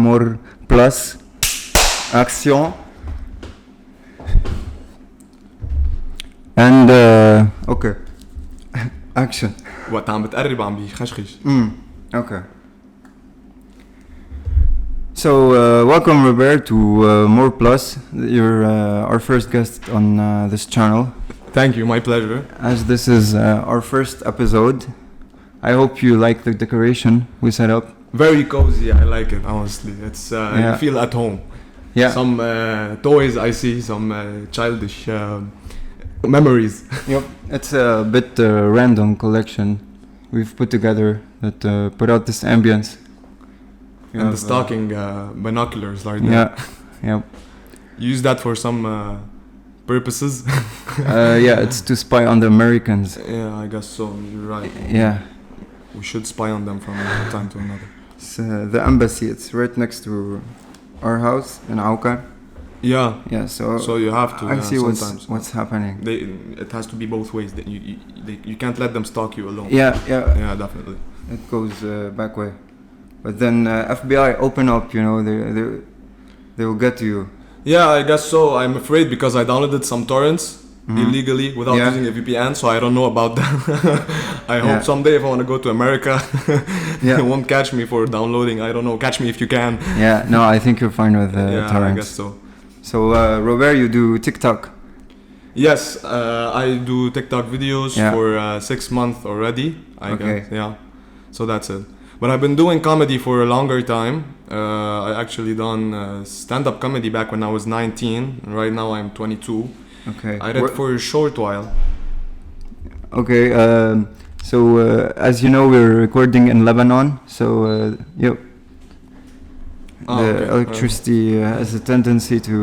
More Plus. Action. And okay. Action. وقت عم بتقرب عم بيخشخش. Okay. So welcome Robert to More Plus. You're our first guest on this channel. Thank you, my pleasure. As this is our first episode, I hope you like the decoration we set up. Very cozy, I like it, honestly. It's you feel at home. Yeah. Some toys I see, some childish memories. Yep. It's a bit random collection we've put together that put out this ambience. You and have, the stocking binoculars like Yeah. that. Yep. Use that for some purposes. Yeah, it's to spy on the Americans. Yeah, I guess so. You're right. Yeah. We should spy on them from time to another. It's the embassy. It's right next to our house in Aukar. Yeah. Yeah. So you have to. I see sometimes. what's happening. It has to be both ways. That you can't let them stalk you alone. Yeah. Yeah, definitely. It goes back way. But then FBI open up. You know, they will get to you. Yeah, I guess so. I'm afraid because I downloaded some torrents illegally without using a VPN, so I don't know about that. I hope someday if I want to go to America, they won't catch me for downloading. I don't know. Catch me if you can. Yeah, no, I think you're fine with yeah, torrents. I guess so. So, Robert, you do TikTok? Yes, I do TikTok videos for 6 months already. I guess, yeah. So that's it. But I've been doing comedy for a longer time. I actually done stand-up comedy back when I was 19. Right now I'm 22. Okay. I did for a short while. Okay. So as you know, we're recording in Lebanon. So the electricity has a tendency to.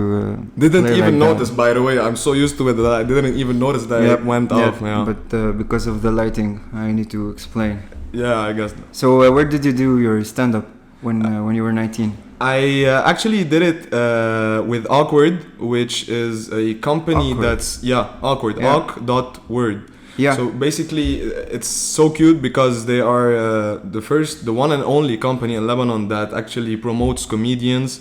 Didn't even like notice, by the way. I'm so used to it that I didn't even notice that it went off. Yeah. But because of the lighting, I need to explain. Yeah, I guess. So where did you do your stand-up when you were 19? I actually did it with Awkward, which is a company that's Awkward. Yeah. Awk.word. Yeah. So basically, it's so cute because they are the one and only company in Lebanon that actually promotes comedians,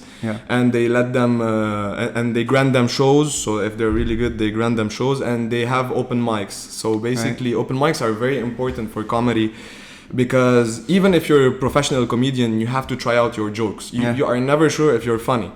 and they let them and they grant them shows. So if they're really good, they grant them shows, and they have open mics. So basically, open mics are very important for comedy. Because even if you're a professional comedian, you have to try out your jokes. You are never sure if you're funny.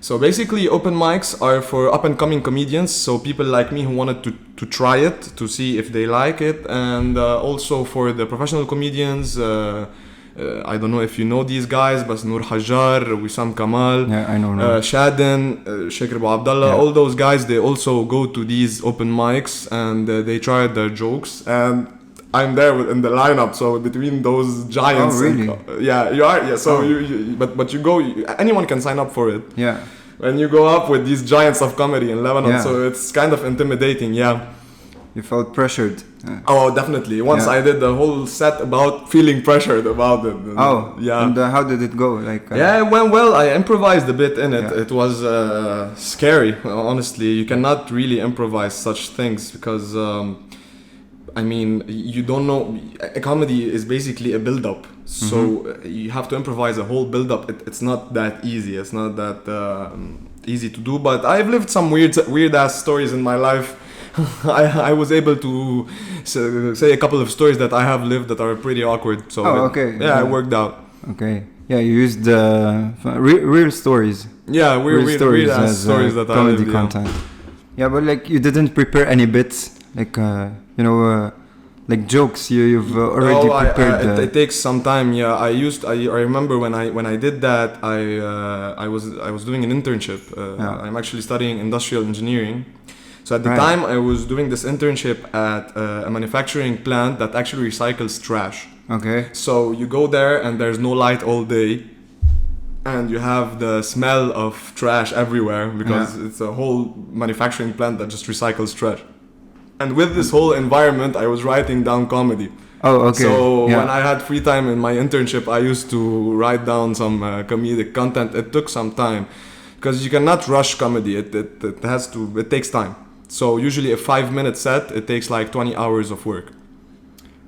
So basically, open mics are for up-and-coming comedians, so people like me who wanted to try it, to see if they like it, and also for the professional comedians, I don't know if you know these guys, but Noor Hajjar, Wissam Kamal, I know. Shaden, Sheikh Abu Abdallah, all those guys, they also go to these open mics and they try their jokes, and I'm there in the lineup, so between those giants. Oh, really? Yeah, you are. Yeah, so but you go. Anyone can sign up for it. Yeah. When you go up with these giants of comedy in Lebanon, so it's kind of intimidating. Yeah. You felt pressured. Oh, definitely. Once I did the whole set about feeling pressured about it. Yeah. And how did it go? Like. Yeah, it went well. I improvised a bit in it. Yeah. It was scary. Honestly, you cannot really improvise such things because. I mean, you don't know. A comedy is basically a build-up, so you have to improvise a whole build-up. It's not that easy. It's not that easy to do. But I've lived some weird-ass stories in my life. I was able to say a couple of stories that I have lived that are pretty awkward. So it worked out. Okay. Yeah, you used real stories. Yeah, weird stories that comedy I lived, content. Yeah, but like you didn't prepare any bits. Like like jokes you've already prepared. It takes some time. Yeah, I remember when I did that. I was doing an internship. I'm actually studying industrial engineering. So at the time I was doing this internship at a manufacturing plant that actually recycles trash. Okay. So you go there and there's no light all day. And you have the smell of trash everywhere because it's a whole manufacturing plant that just recycles trash. And with this whole environment, I was writing down comedy. Oh, okay. So when I had free time in my internship, I used to write down some comedic content. It took some time because you cannot rush comedy. It takes time. So usually a 5-minute set, it takes like 20 hours of work.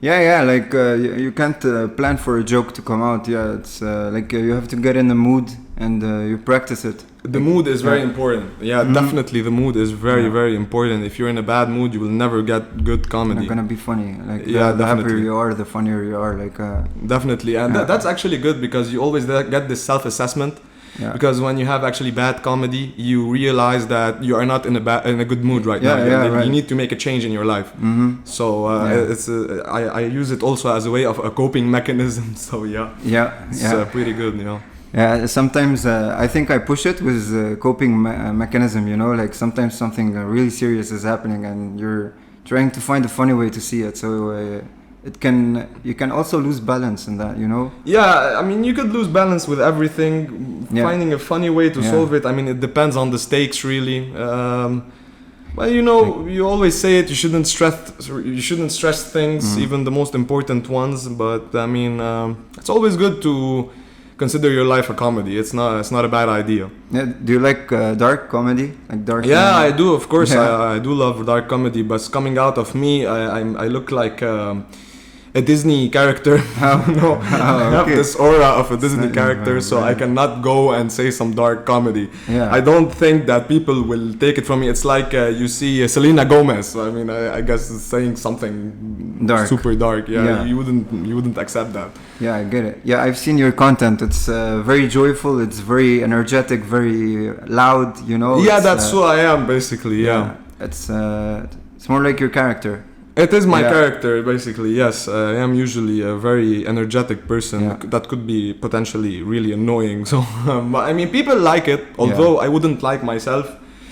Yeah, like you can't plan for a joke to come out. Yeah, it's like you have to get in the mood and you practice it. The mood is very important. Yeah, definitely the mood is very important. If you're in a bad mood, you will never get good comedy. It's not gonna be funny. Like the definitely. happier you are, the funnier you are. Like definitely, and that's actually good because you always get this self-assessment. Yeah. Because when you have actually bad comedy, you realize that you are not in a good mood right now. You need to make a change in your life. So it's I use it also as a way of a coping mechanism. So it's pretty good, you know. Yeah, sometimes I think I push it with coping mechanism, you know, like sometimes something really serious is happening and you're trying to find a funny way to see it. So you can also lose balance in that, you know. Yeah, I mean, you could lose balance with everything. Finding a funny way to solve it, I mean, it depends on the stakes, really. Well, you know, you always say it. You shouldn't stress things, even the most important ones. But I mean, it's always good to consider your life a comedy. It's not a bad idea. Yeah. Do you like dark comedy? Like dark? Yeah, I do. Of course, I do love dark comedy. But coming out of me, I look like a Disney character. I have this aura of a Disney character, so I cannot go and say some dark comedy. Yeah. I don't think that people will take it from me. It's like you see Selena Gomez. I mean, I guess it's saying something dark, super dark. Yeah, you wouldn't accept that. Yeah, I get it. Yeah, I've seen your content. It's very joyful. It's very energetic, very loud. You know. Yeah, that's who I am, basically. Yeah. It's more like your character. It is my character, basically, yes. I am usually a very energetic person that could be potentially really annoying. So, I mean, people like it, although I wouldn't like myself.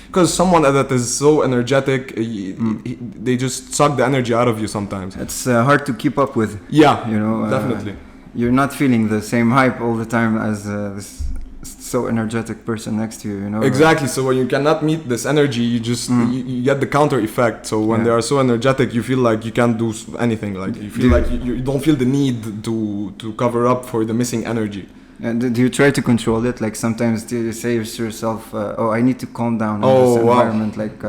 Because someone that is so energetic, they just suck the energy out of you sometimes. It's hard to keep up with. Yeah, you know, definitely. You're not feeling the same hype all the time as this so energetic person next to you, you know. Exactly. So when you cannot meet this energy, you just you get the counter effect. So when they are so energetic, you feel like you can't do anything. Like you feel like you don't feel the need to cover up for the missing energy. And do you try to control it? Like sometimes do you say to yourself, "Oh, I need to calm down in this environment." Like,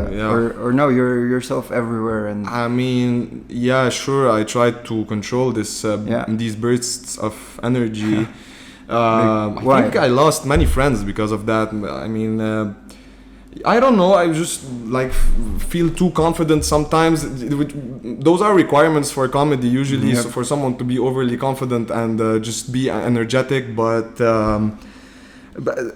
or no, you're yourself everywhere. And I mean, yeah, sure. I try to control these bursts of energy. I think I lost many friends because of that. I mean, I don't know. I just like feel too confident sometimes. Those are requirements for comedy usually, so for someone to be overly confident and just be energetic. But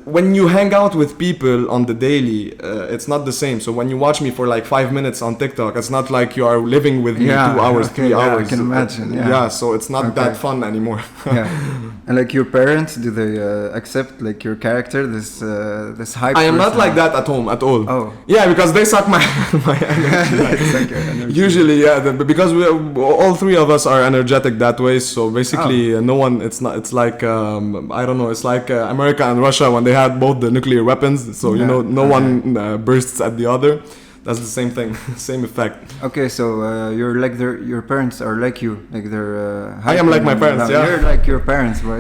when you hang out with people on the daily, it's not the same. So when you watch me for like 5 minutes on TikTok, it's not like you are living with me 2 hours, 3 hours. I can imagine. So it's not that fun anymore. And like your parents, do they accept like your character, this hype? I am not like that at home at all. Oh. Yeah, because they suck my energy. Usually, because all three of us are energetic that way. So basically, no one. It's not. It's like I don't know. It's like America and Russia when they had both the nuclear weapons. So you know, no one bursts at the other. That's the same thing, same effect. Okay, so you're like your parents are like you, like they're. I am like my parents. No, you're like your parents, but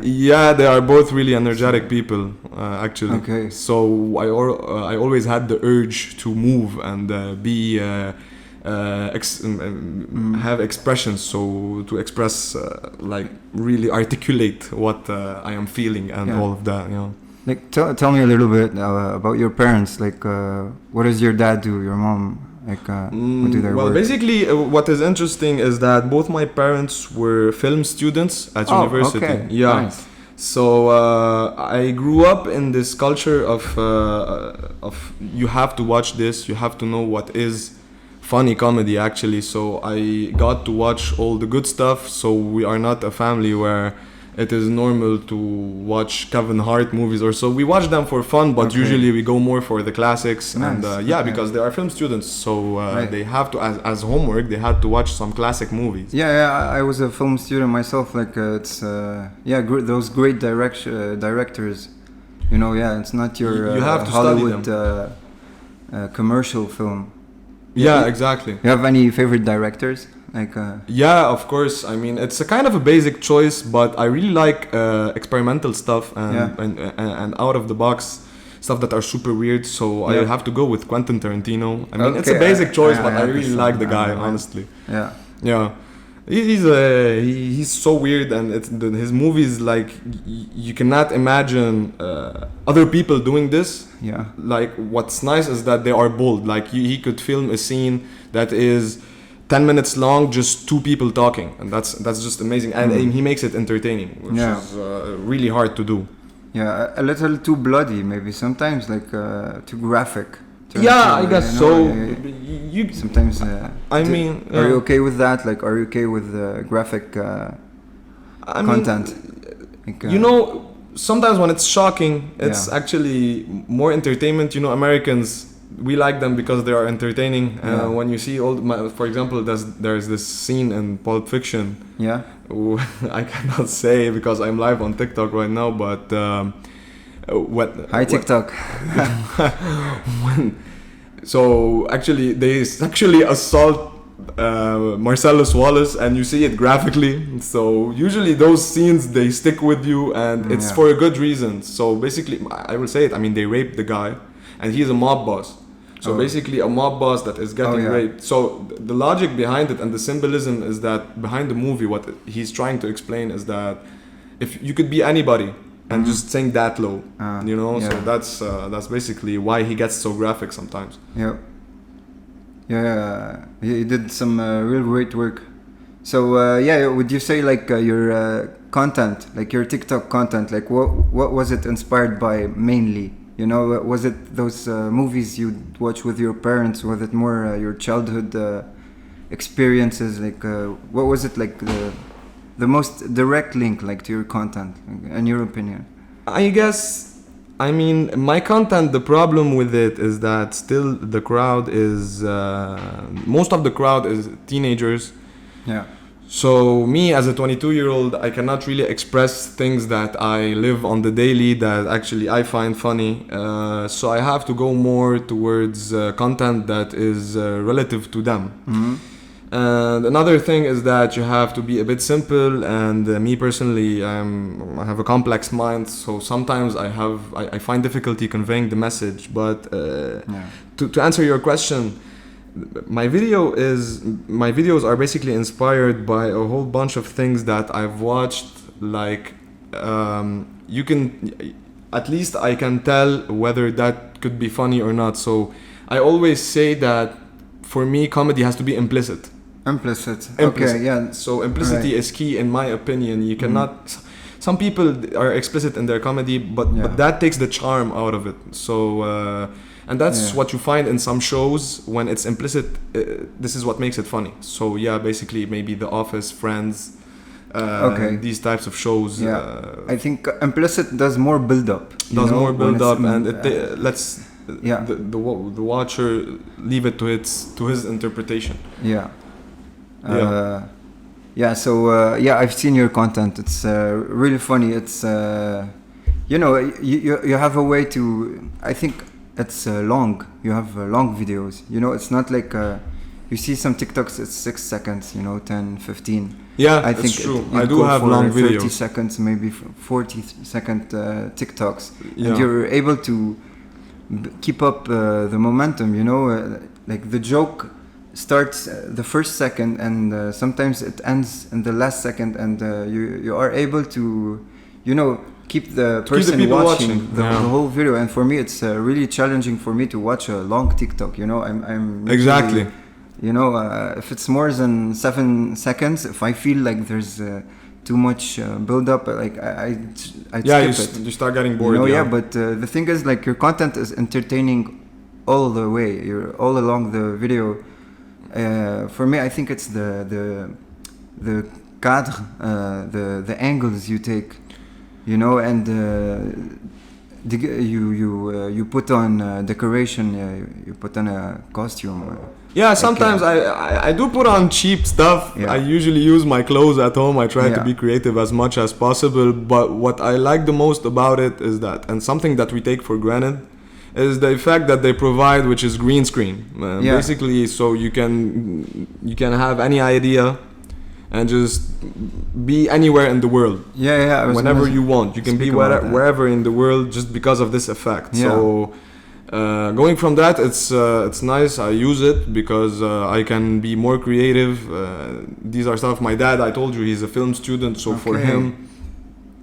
yeah, they are both really energetic people, actually. Okay. So I always had the urge to move and be. Have expressions, so to express, like really articulate what I am feeling and all of that, you know. Like tell me a little bit about your parents. Like, what does your dad do? Your mom? Like, what do they work? Basically, what is interesting is that both my parents were film students at university. Okay. Yeah. Nice. So I grew up in this culture of you have to watch this, you have to know what is funny comedy actually. So I got to watch all the good stuff. So we are not a family where it is normal to watch Kevin Hart movies or so. We watch them for fun, but usually we go more for the classics. Nice. And because they are film students, so they have to, as homework, they had to watch some classic movies. Yeah, I was a film student myself. Like it's those great directors. You know, it's not your you have to Hollywood commercial film. Yeah, exactly. You have any favorite directors? Like yeah, of course. I mean, it's a kind of a basic choice, but I really like experimental stuff and out of the box stuff that are super weird. So I have to go with Quentin Tarantino. I mean, it's a basic choice, but I really like the guy, honestly. Yeah. Yeah. He's so weird, and his movies, like you cannot imagine other people doing this. Yeah. Like what's nice is that they are bold. Like he could film a scene that is 10 minutes long, just two people talking, and that's just amazing. And he makes it entertaining, which is really hard to do. Yeah, a little too bloody maybe sometimes, like too graphic. I guess so. You sometimes. I mean, are you okay with that? Like, are you okay with graphic content? Like, you know, sometimes when it's shocking, it's actually more entertainment. You know, Americans, we like them because they are entertaining. When you see for example, there's this scene in Pulp Fiction. Yeah. I cannot say because I'm live on TikTok right now, but. TikTok. So actually they sexually assault Marcellus Wallace, and you see it graphically. So usually those scenes, they stick with you, and it's for a good reason. So basically, I will say it, I mean, they raped the guy, and he's a mob boss. So basically a mob boss that is getting raped. So the logic behind it and the symbolism is that behind the movie, what he's trying to explain is that if you could be anybody and just sink that low, you know. So that's basically why he gets so graphic sometimes. He did some real great work. So would you say like your content, like your TikTok content, like what was it inspired by mainly? You know, was it those movies you'd watch with your parents? Was it more your childhood experiences? Like what was it like the most direct link, like, to your content, in your opinion? I guess, I mean, my content, the problem with it is that still the crowd is, most of the crowd is teenagers. Yeah. So me as a 22-year-old, I cannot really express things that I live on the daily that actually I find funny. So I have to go more towards content that is relative to them. Mm-hmm. And another thing is that you have to be a bit simple, and me personally, I have a complex mind, so sometimes I find difficulty conveying the message. But to answer your question, my videos are basically inspired by a whole bunch of things that I've watched. Like you can, at least I can tell whether that could be funny or not. So I always say that for me, comedy has to be implicit. Okay, yeah. So implicity is key, in my opinion. You cannot. Some people are explicit in their comedy, but that takes the charm out of it. So and that's what you find in some shows when it's implicit. This is what makes it funny. So basically maybe The Office, Friends, these types of shows. I think implicit does more build up. And it lets the watcher leave it to his interpretation. So I've seen your content. It's really funny. It's you have a way to, I think it's long. You have long videos. You know, it's not like you see some TikToks, it's 6 seconds, 10, 15. I think it's true. I do have long videos. 30 seconds, maybe 40-second TikToks. And you're able to keep up the momentum, like the joke starts the first second, and sometimes it ends in the last second, and you are able to keep the person watching the whole video. And for me, it's really challenging for me to watch a long TikTok. I'm exactly usually, if it's more than 7 seconds, if I feel like there's too much build up, like I skip it. You start getting bored. But the thing is, like, your content is entertaining all the way. You're all along the video. For me, I think it's the cadre, the angles you take, and you put on decoration. You put on a costume. Sometimes I do put on cheap stuff. I usually use my clothes at home. I try to be creative as much as possible. But what I like the most about it is that, and something that we take for granted, is the effect that they provide, which is green screen. Basically, so you can have any idea and just be anywhere in the world. Whenever you want, you can be wherever in the world just because of this effect. So Going from that, it's nice. I use it because I can be more creative. These are stuff. My dad, I told you, he's a film student, so for him,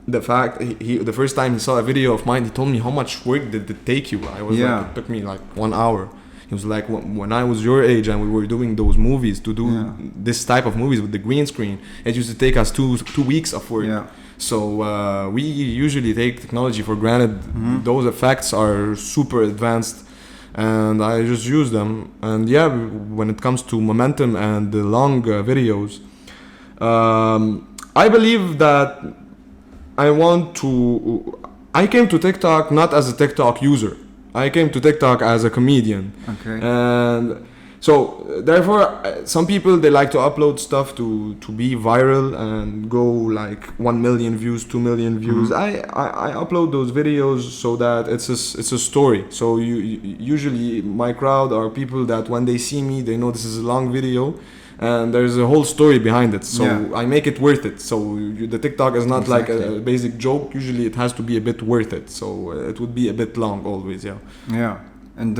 the fact the first time he saw a video of mine, he told me how much work did it take you. I was like, it took me like 1 hour. He was like, when I was your age and we were doing those movies, to do this type of movies with the green screen, it used to take us two weeks of work. Yeah. So we usually take technology for granted. Those effects are super advanced, and I just use them. And yeah, when it comes to momentum and the long videos, I believe that I came to TikTok not as a TikTok user. I came to TikTok as a comedian. Okay. And so therefore, some people, they like to upload stuff to be viral and go like 1 million views, 2 million views. I upload those videos so that it's a story. So usually my crowd are people that when they see me, they know this is a long video. And there's a whole story behind it, so I make it worth it. So the TikTok is not like a basic joke. Usually it has to be a bit worth it, so it would be a bit long always. Yeah. And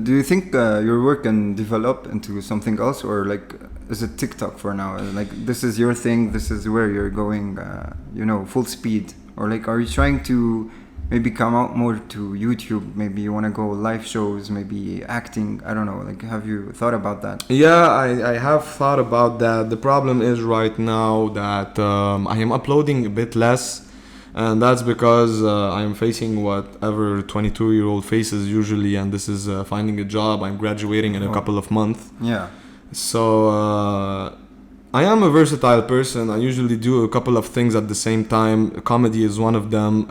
do you think your work can develop into something else, or like is it TikTok for now? Like this is your thing, this is where you're going, full speed, or like are you trying to maybe come out more to YouTube? Maybe you want to go live shows, maybe acting. I don't know. Like, have you thought about that? Yeah, I have thought about that. The problem is right now that I am uploading a bit less, and that's because I'm facing whatever 22-year-old faces usually, and this is finding a job. I'm graduating in a couple of months. Yeah. So I am a versatile person. I usually do a couple of things at the same time. Comedy is one of them.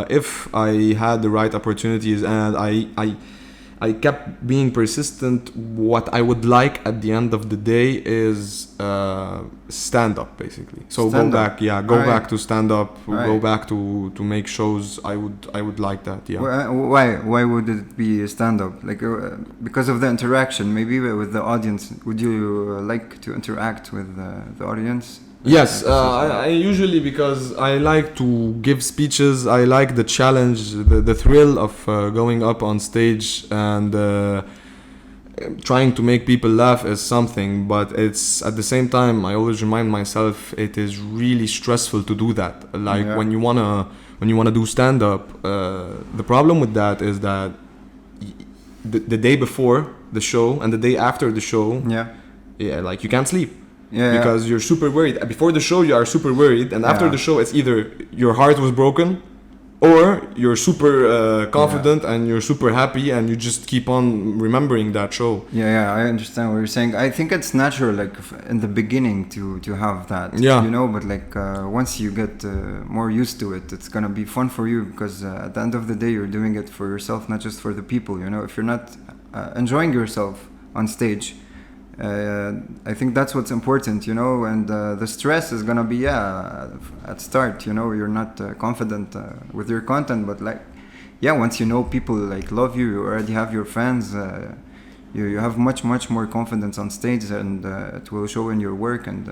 If I had the right opportunities and I kept being persistent, what I would like at the end of the day is stand-up, basically. So go back to stand-up, go back to make shows. I would like that, yeah. Why would it be stand-up? Like because of the interaction, maybe with the audience. Would you like to interact with the audience? Yes, I usually, because I like to give speeches. I like the challenge, the thrill of going up on stage and trying to make people laugh is something, but it's at the same time I always remind myself it is really stressful to do that. Like when you wanna do stand up, the problem with that is that the day before the show and the day after the show, like you can't sleep. Because you're super worried. Before the show you are super worried, and after the show it's either your heart was broken or you're super confident and you're super happy and you just keep on remembering that show. I understand what you're saying. I think it's natural, like in the beginning to have that, but like once you get more used to it, it's gonna be fun for you, because at the end of the day you're doing it for yourself, not just for the people. If you're not enjoying yourself on stage, I think that's what's important, and the stress is gonna be at start, you're not confident with your content, but like once people like love you, you already have your fans, you have much more confidence on stage, and it will show in your work. And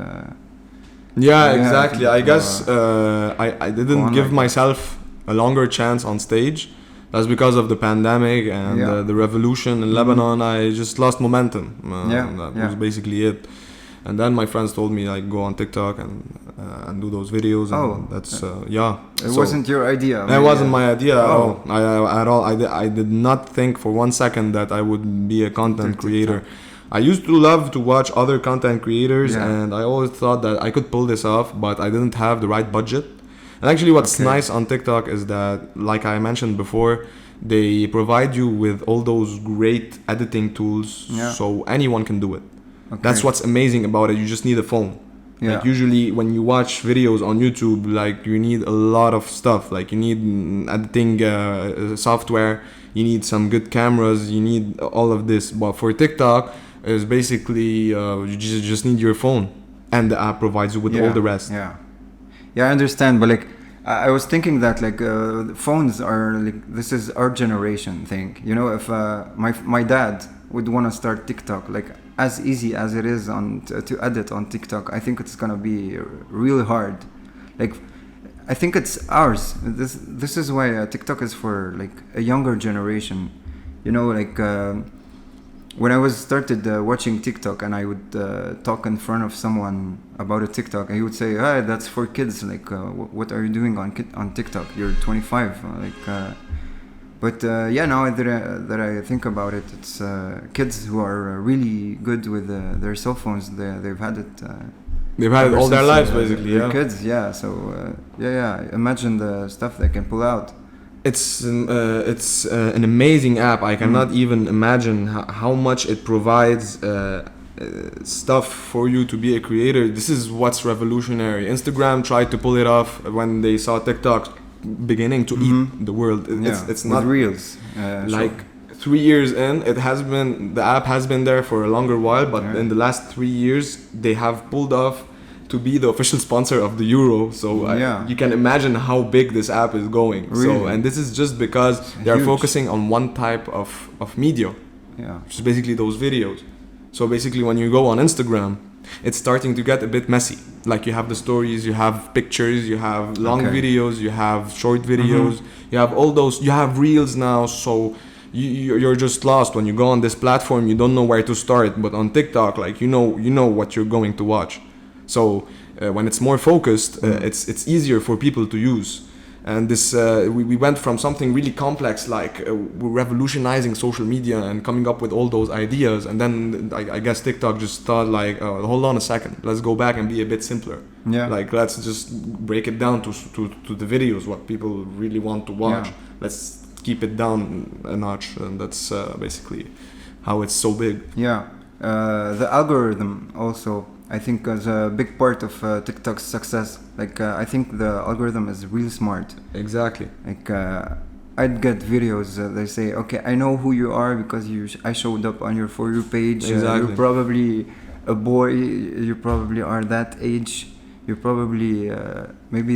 exactly. I guess I didn't give myself a longer chance on stage. That's because of the pandemic and the revolution in Lebanon. I just lost momentum. That was basically it. And then my friends told me, like, go on TikTok and do those videos. And that's It wasn't your idea. It wasn't my idea at all. I did not think for 1 second that I would be a content creator. I used to love to watch other content creators, and I always thought that I could pull this off, but I didn't have the right budget. And actually what's nice on TikTok is that, like I mentioned before, they provide you with all those great editing tools, so anyone can do it. That's what's amazing about it. You just need a phone. Like usually when you watch videos on YouTube, like you need a lot of stuff. Like you need editing software, you need some good cameras, you need all of this. But for TikTok, it's basically you just need your phone, and the app provides you with all the rest. I understand, but like I was thinking that like phones are like, this is our generation thing. If my dad would want to start TikTok, like as easy as it is to edit on TikTok, I think it's gonna be really hard. Like I think it's ours. This is why TikTok is for like a younger generation. you know, like when I was started watching TikTok, and I would talk in front of someone about a TikTok, and he would say, "Ah, that's for kids. Like, what are you doing on TikTok? You're 25." But now that I think about it, it's kids who are really good with their cell phones. They've had it. They've had it all their lives, basically. They're kids, yeah. So imagine the stuff they can pull out. It's an amazing app. I cannot even imagine how much it provides stuff for you to be a creator. This is what's revolutionary. Instagram tried to pull it off when they saw TikTok beginning to eat the world. It's not reels. 3 years in, the app has been there for a longer while, but in the last 3 years they have pulled off to be the official sponsor of the Euro. So you can imagine how big this app is going. Really? And this is just because they are focusing on one type of media, which is basically those videos. So basically when you go on Instagram, it's starting to get a bit messy. Like you have the stories, you have pictures, you have long videos, you have short videos, you have all those, you have reels now. So you're just lost when you go on this platform. You don't know where to start. But on TikTok, like you know what you're going to watch. So when it's more focused, it's easier for people to use. And this we went from something really complex, like we're revolutionizing social media and coming up with all those ideas. And then I guess TikTok just thought like, hold on a second, let's go back and be a bit simpler. Yeah. Like let's just break it down to the videos, what people really want to watch. Yeah. Let's keep it down a notch, and that's basically how it's so big. Yeah. The algorithm also, I think, is a big part of TikTok's success. Like, I think the algorithm is really smart. Exactly. Like, I'd get videos. They say, "Okay, I know who you are because I showed up on your For You page. Exactly. You're probably a boy. You probably are that age. You probably maybe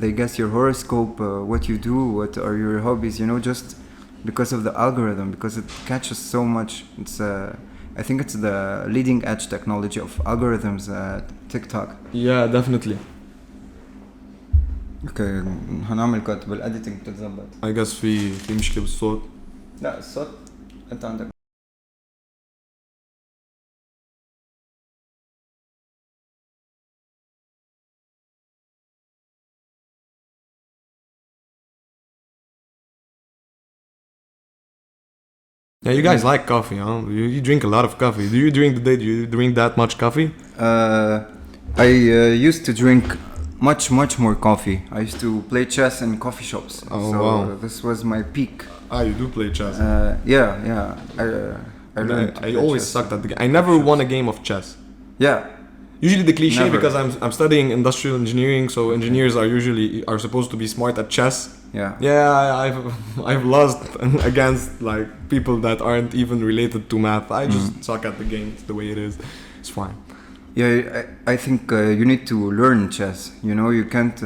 they guess your horoscope, what you do, what are your hobbies. You know, just because of the algorithm, because it catches so much. It's I think it's the leading edge technology of algorithms at TikTok. Yeah, definitely. اوكي هنعمل كات بالاديتنج بتتظبط. I guess في مشكلة بالصوت. لا الصوت انت عندك. Yeah, you guys like coffee, huh? You drink a lot of coffee. Do you drink that much coffee? I used to drink much more coffee. I used to play chess in coffee shops. Oh, so wow. This was my peak. You do play chess. Yeah. I learned. I always sucked at the game. I never won a game of chess. Yeah. Usually the cliche, Never. because I'm studying industrial engineering, so engineers are supposed to be smart at chess. Yeah. I've lost against like people that aren't even related to math. I just suck at the game. It's the way it is. It's fine. Yeah, I think you need to learn chess. You know, you can't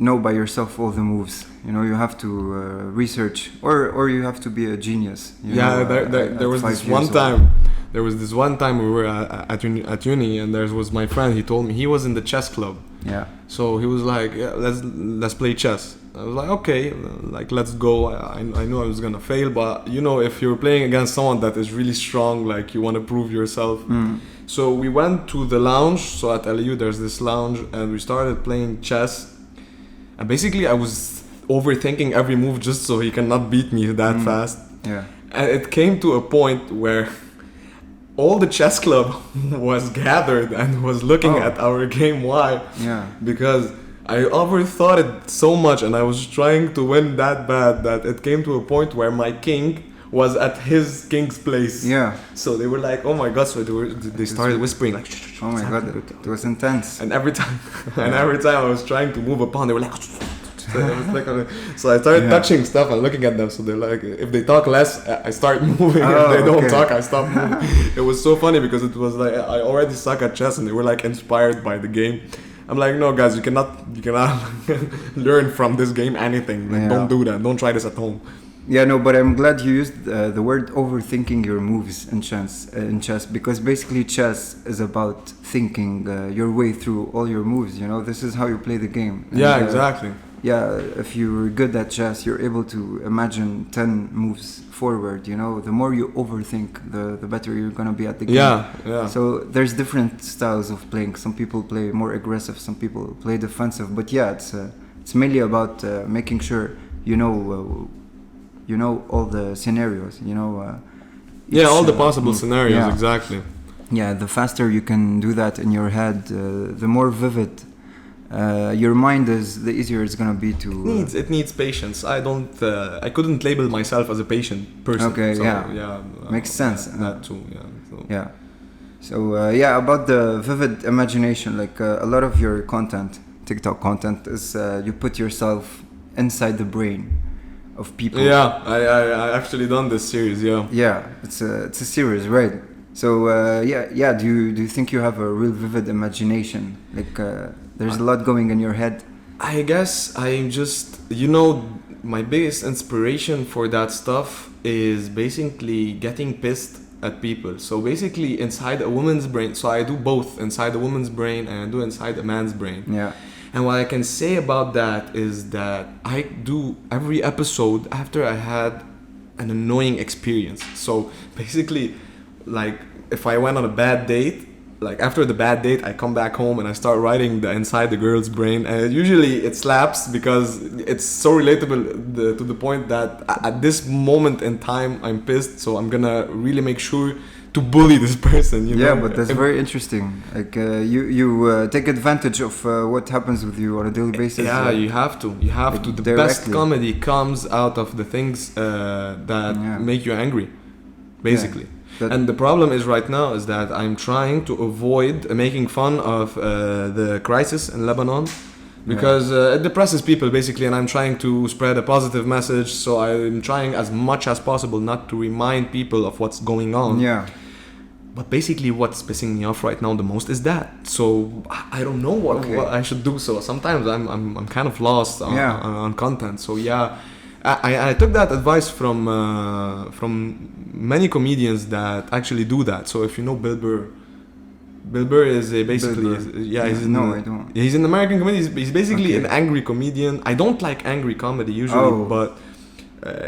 know by yourself all the moves. You know, you have to research, or you have to be a genius. There was this one time. There was this one time we were at uni, and there was my friend. He told me he was in the chess club. Yeah. So he was like, yeah, let's play chess. I was like, okay, like let's go. I knew I was gonna fail, but you know, if you're playing against someone that is really strong, like you want to prove yourself. So we went to the lounge. So at LU there's this lounge, and we started playing chess. And basically I was overthinking every move just so he cannot beat me that fast. Yeah. And it came to a point where all the chess club was gathered and was looking at our game. Why? Yeah. Because I overthought it so much, and I was trying to win that bad that it came to a point where my king was at his king's place. Yeah. So they were like, "Oh my god!" So they started whispering like, "Oh my god, it was intense." And every time I was trying to move a pawn, they were like. So I started touching stuff and looking at them. So they're like, if they talk less, I start moving. If they don't talk, I stop moving. It was so funny because it was like I already suck at chess, and they were like inspired by the game. I'm like, no, guys, you cannot learn from this game anything. Like, don't do that. Don't try this at home. Yeah, no, but I'm glad you used the word overthinking your moves in chess, because basically chess is about thinking your way through all your moves. You know, this is how you play the game. And, yeah, exactly. Yeah, if you're good at chess, you're able to imagine 10 moves forward, you know. The more you overthink, the better you're gonna be at the game. Yeah. So there's different styles of playing. Some people play more aggressive, some people play defensive. But yeah, it's mainly about making sure you know all the scenarios. You know. All the possible scenarios, exactly. Yeah, the faster you can do that in your head, the more vivid your mind is, the easier it's gonna be to. It needs patience. I couldn't label myself as a patient person. Okay, so, makes sense. That too, yeah. So. Yeah. So about the vivid imagination, like a lot of your content, TikTok content, is you put yourself inside the brain of people. Yeah, I actually done this series. Yeah. Yeah, it's a series, right? So do you think you have a real vivid imagination? Like there's a lot going in your head. I guess I'm just my biggest inspiration for that stuff is basically getting pissed at people. So basically inside a woman's brain. So I do both inside a woman's brain and I do inside a man's brain. Yeah. And what I can say about that is that I do every episode after I had an annoying experience. So basically, like if I went on a bad date, like after the bad date, I come back home and I start writing the inside the girl's brain. And usually it slaps because it's so relatable to the point that at this moment in time, I'm pissed. So I'm gonna really make sure to bully this person, you know? Yeah, but that's very interesting. Like you take advantage of what happens with you on a daily basis. Yeah, you have to. The directly. best comedy comes out of the things that make you angry, basically. And the problem is right now is that I'm trying to avoid making fun of the crisis in Lebanon because it depresses people basically, and I'm trying to spread a positive message. So I'm trying as much as possible not to remind people of what's going on. Yeah. But basically what's pissing me off right now the most is that. So I don't know what I should do. So sometimes I'm kind of lost on content. So yeah, I took that advice from many comedians that actually do that. So if you know Bill Burr is basically I don't. He's an American comedian. He's basically an angry comedian. I don't like angry comedy usually, but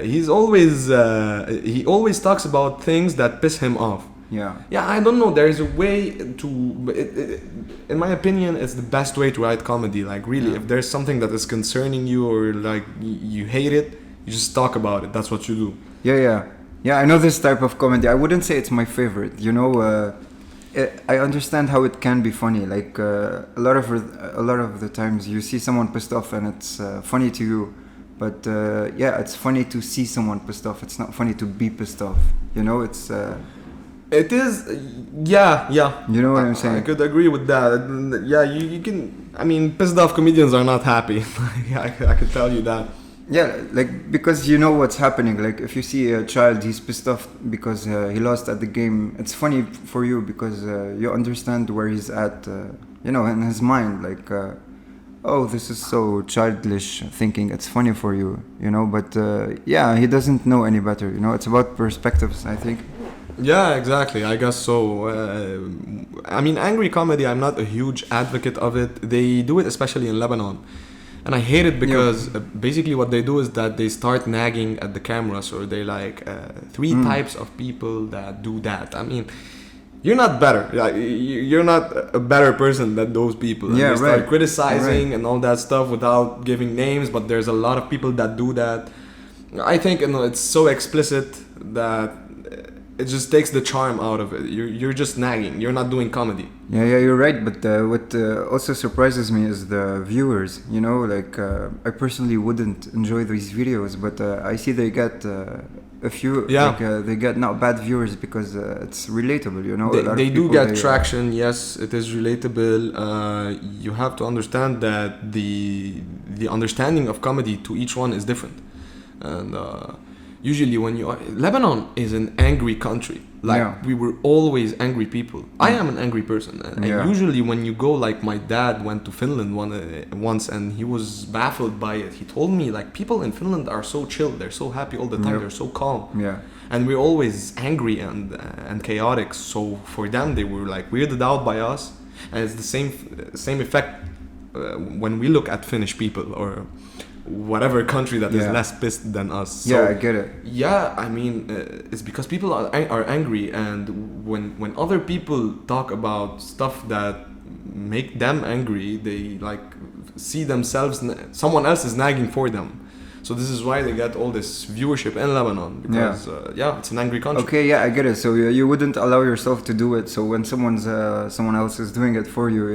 he always talks about things that piss him off. Yeah, I don't know. There is a way to. In my opinion, it's the best way to write comedy. Like really, if there's something that is concerning you or like you hate it, you just talk about it. That's what you do. Yeah. I know this type of comedy. I wouldn't say it's my favorite. You know, I understand how it can be funny. Like a lot of the times you see someone pissed off and it's funny to you, but it's funny to see someone pissed off. It's not funny to be pissed off. You know, it's. It is, yeah. You know what I'm saying? I could agree with that. Yeah, you can. I mean, pissed off comedians are not happy. I could tell you that. Yeah, like because you know what's happening. Like if you see a child, he's pissed off because he lost at the game. It's funny for you because you understand where he's at. You know, in his mind, like, oh, this is so childish thinking. It's funny for you, you know. But he doesn't know any better. You know, it's about perspectives, I think. Yeah, exactly. I guess so. I mean, angry comedy, I'm not a huge advocate of it. They do it especially in Lebanon. And I hate it because basically what they do is that they start nagging at the cameras, or they like three types of people that do that. I mean, you're not better. You're not a better person than those people. And they start criticizing and all that stuff without giving names, but there's a lot of people that do that. I think it's so explicit that it just takes the charm out of it. You're just nagging. You're not doing comedy. Yeah, you're right. But what also surprises me is the viewers. You know, like I personally wouldn't enjoy these videos, but I see they get a few. Yeah. Like, they get not bad viewers because it's relatable. You know, they do get traction. Yes, it is relatable. You have to understand that the understanding of comedy to each one is different, and. Usually when Lebanon is an angry country. We were always angry people. I am an angry person. And usually when you go, like my dad went to Finland once and he was baffled by it. He told me like people in Finland are so chill. They're so happy all the time. They're so calm. Yeah. And we're always angry and chaotic. So for them, they were like weirded out by us. And it's the same effect when we look at Finnish people or whatever country that is less pissed than us. So, yeah, I get it. Yeah, I mean, it's because people are angry, and when other people talk about stuff that make them angry, they like see themselves, someone else is nagging for them. So this is why they get all this viewership in Lebanon, because it's an angry country. Okay, yeah, I get it. So you wouldn't allow yourself to do it. So when someone else is doing it for you,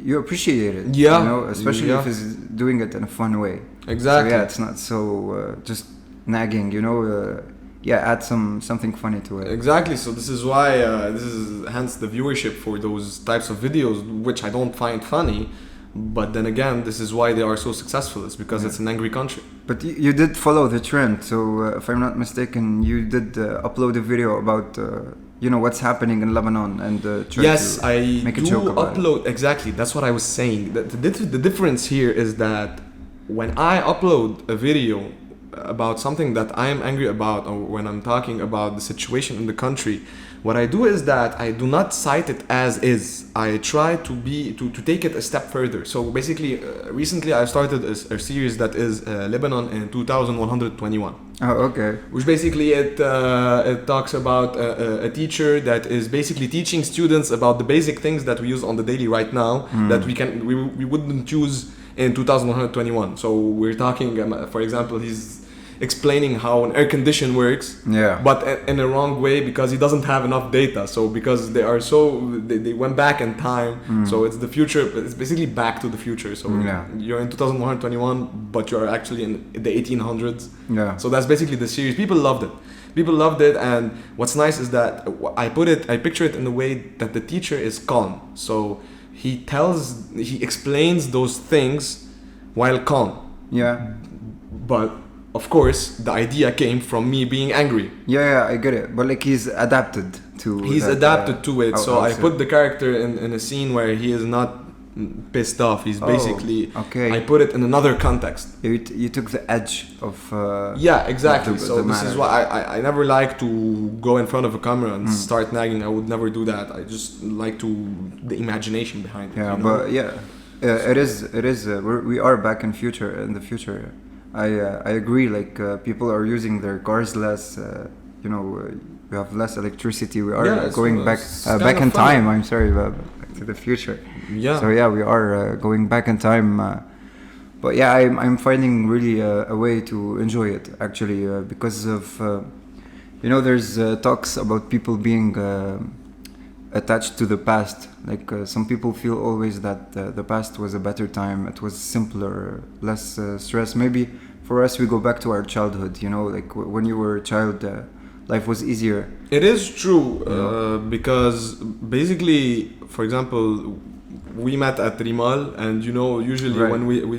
you appreciate it. Yeah, you know, especially if he's doing it in a fun way. Exactly. So it's not so just nagging. You know, add something funny to it. Exactly. So this is why this is hence the viewership for those types of videos, which I don't find funny. But then again, this is why they are so successful. It's because it's an angry country. But you did follow the trend. So if I'm not mistaken, you did upload a video about what's happening in Lebanon and try to make a joke about upload. Exactly. That's what I was saying. The difference here is that when I upload a video about something that I am angry about, or when I'm talking about the situation in the country, what I do is that I do not cite it as is. I try to take it a step further. So basically, recently I started a series that is Lebanon in 2121. Oh, okay. Which basically it talks about a teacher that is basically teaching students about the basic things that we use on the daily right now that we wouldn't use in 2121. So we're talking, for example, he's explaining how an air condition works, but in a wrong way because he doesn't have enough data. So because they went back in time, so it's the future. It's basically back to the future. So you're in 2121, but you're actually in the 1800s. Yeah. So that's basically the series. People loved it, and what's nice is that I picture it in a way that the teacher is calm. So he explains those things while calm. Yeah. But of course, the idea came from me being angry. Yeah, I get it. But like he's adapted to it. So I put the character in a scene where he is not pissed off. He's basically... Okay. I put it in another context. You took the edge of... exactly. So this is why I never like to go in front of a camera and start nagging. I would never do that. I just like the imagination behind it. Yeah, but it is. We are back in the future. I agree. Like people are using their cars less. We have less electricity. We are going back in time. I'm sorry, back to the future. Yeah. So we are going back in time. But I'm finding really a way to enjoy it actually because of there's talks about people being attached to the past. Like some people feel always that the past was a better time. It was simpler, less stress. Maybe for us, we go back to our childhood. Like when you were a child, life was easier. It is true because basically, for example, we met at Rimal, and usually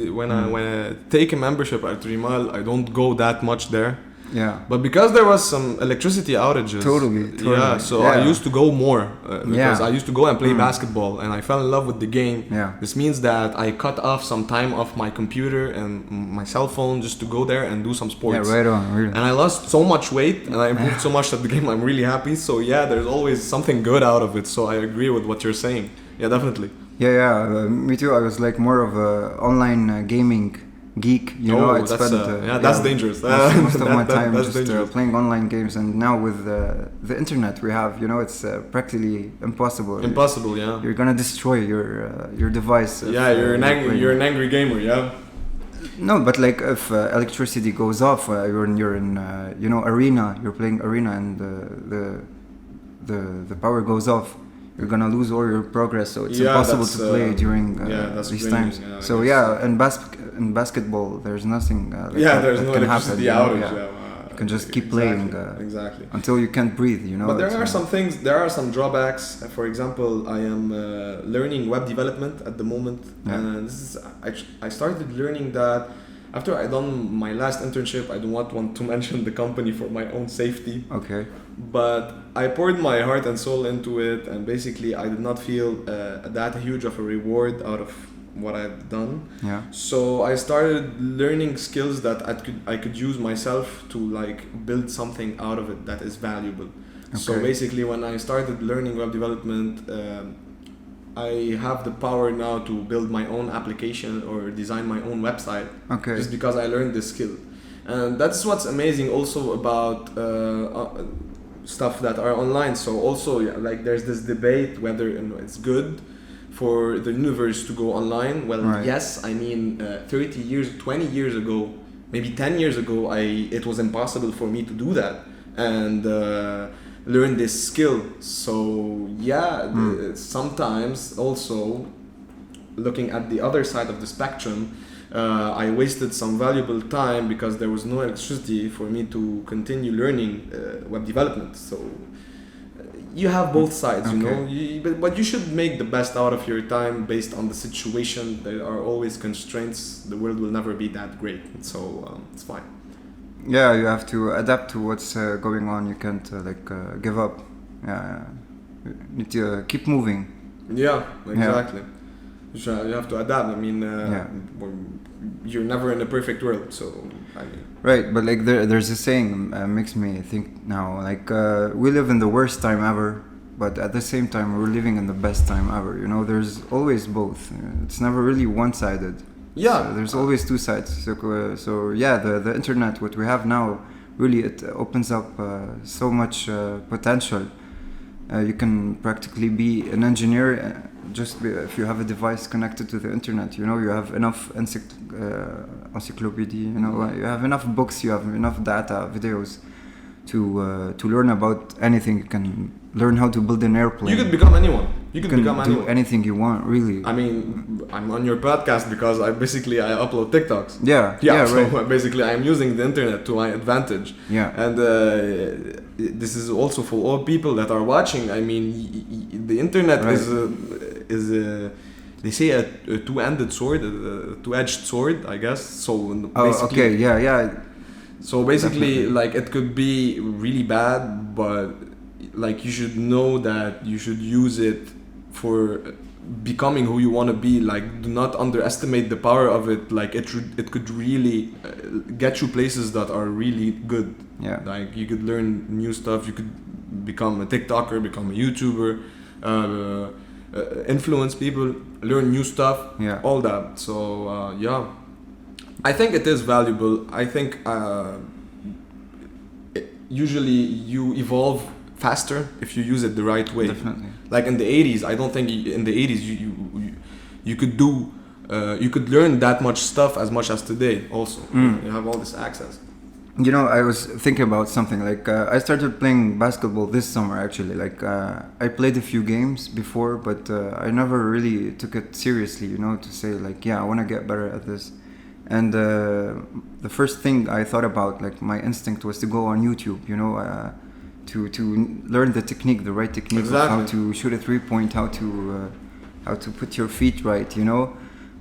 when I take a membership at Rimal, I don't go that much there. Yeah. But because there was some electricity outages. Totally. Yeah. So I used to go more because I used to go and play basketball, and I fell in love with the game. Yeah. This means that I cut off some time off my computer and my cell phone just to go there and do some sports. Yeah, right on. Really. And I lost so much weight, and I improved so much at the game. I'm really happy. So there's always something good out of it. So I agree with what you're saying. Yeah, definitely. Yeah. Me too. I was like more of a online gaming geek, I'd spend that's dangerous. Most of my time just playing online games, and now with the internet we have, it's practically impossible. Yeah. You're gonna destroy your device. You're an angry gamer. Yeah. No, but like if electricity goes off, you're in arena. You're playing arena, and the power goes off. You're gonna lose all your progress, so it's impossible to play during these times. In basketball, there's nothing. There's no electricity outage. You can just keep playing until you can't breathe. But there are some things. There are some drawbacks. For example, I am learning web development at the moment, and I started learning that after I done my last internship. I do not want to mention the company for my own safety. Okay. But I poured my heart and soul into it, and basically I did not feel that huge of a reward out of what I've done. Yeah. So I started learning skills that I could use myself to like build something out of it that is valuable. Okay. So basically when I started learning web development, I have the power now to build my own application or design my own website. Okay. Just because I learned this skill. And that's what's amazing also about stuff that are online. So also, like, there's this debate whether it's good for the universe to go online. Well, right. Yes, I mean, 30 years, 20 years ago, maybe 10 years ago, it was impossible for me to do that and learn this skill. So sometimes also looking at the other side of the spectrum, I wasted some valuable time because there was no electricity for me to continue learning web development. So you have both sides, okay. you know. But you should make the best out of your time based on the situation. There are always constraints. The world will never be that great, so it's fine. Yeah, you have to adapt to what's going on. You can't give up. You need to keep moving. Yeah, exactly. You have to adapt. I mean, you're never in a perfect world, so I mean. Right, but like there's a saying makes me think now. Like we live in the worst time ever, but at the same time we're living in the best time ever. You know, there's always both. It's never really one-sided. Yeah. So there's always two sides. So the internet, what we have now, really it opens up so much potential. You can practically be an engineer if you have a device connected to the internet. You know, you have enough encyclopedia. You know, you have enough books. You have enough data, videos to learn about anything. You can learn how to build an airplane. You could become anyone. You can do anything you want, really. I mean, I'm on your podcast because I upload TikToks. Yeah, so right. Basically I'm using the internet to my advantage. Yeah. And this is also for all people that are watching. I mean, the internet right. is they say a two-ended sword, a two-edged sword, I guess. So basically, okay, yeah. So basically, definitely. like, it could be really bad, but like you should know that you should use it for becoming who you want to be. Like, do not underestimate the power of it. Like, it could really get you places that are really good. Yeah. Like, you could learn new stuff. You could become a TikToker, become a YouTuber, influence people, learn new stuff. Yeah. All that. So I think it is valuable. I think usually you evolve faster if you use it the right way. Definitely. Like in the 80s, I don't think in the 80s you could do you could learn that much stuff as much as today. Also, you have all this access. You know, I was thinking about something. Like I started playing basketball this summer. Actually, like I played a few games before, but I never really took it seriously. You know, to say like, I want to get better at this. And the first thing I thought about, like my instinct was to go on YouTube. You know. To learn the technique, the right technique, exactly. Of how to shoot a 3-point, how to put your feet right, you know.